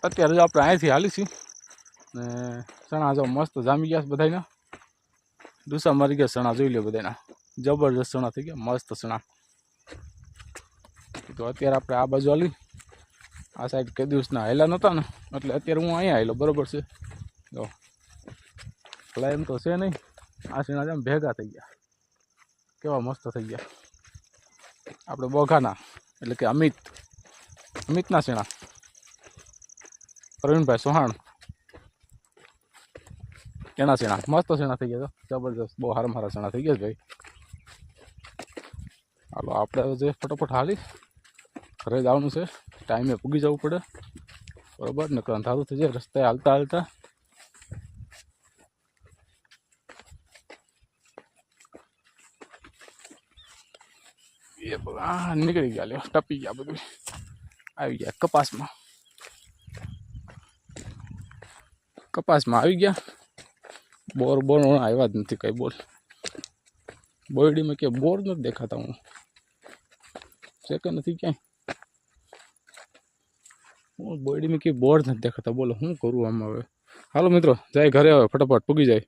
અત્યારે આપણે અહીંથી હાલીશું ને ચણા જો મસ્ત જામી ગયા બધાના ડૂસા મારી ગયા ચણા જોઈ લે બધાના જબરજસ્ત ચણા થઈ ગયા મસ્ત ચણા તો અત્યારે આપણે આ બાજુ હાલી આ સાઈડ કઈ દિવસના હાયલા નહોતા ને એટલે અત્યારે હું અહીંયા આવેલો બરોબર છે જો ભલા એમ તો છે નહીં આ ચણા જેમ ભેગા થઈ ગયા કેવા મસ્ત થઈ ગયા આપણે બોઘાના એટલે કે અમિતના ચણા પ્રવીણભાઈ સોહાણ એના ચણા મસ્ત ચણા થઈ ગયા તો જબરજસ્ત બહુ સારા ચણા થઈ ગયા ભાઈ હાલો આપણે જે ફટોફટ હાલી ઘરે જવાનું છે ટાઈમે પૂગી જવું પડે બરોબર ને અંધારું થઈ જાય રસ્તે હાલતા હાલતા એ નીકળી ગયા લ્યો ટપી ગયા બધું આવી ગયા કપાસમાં આવી ગયા બોર આવ્યા જ નથી કઈ બોલ બોરડીમાં કે બોર નથી દેખાતા હું છે કે નથી ક્યાંય હું બોરડીમાં કે બોર નથી દેખાતા બોલો શું કરું આમાં હવે હાલો મિત્રો જાય ઘરે આવે ફટાફટ પૂગી જાય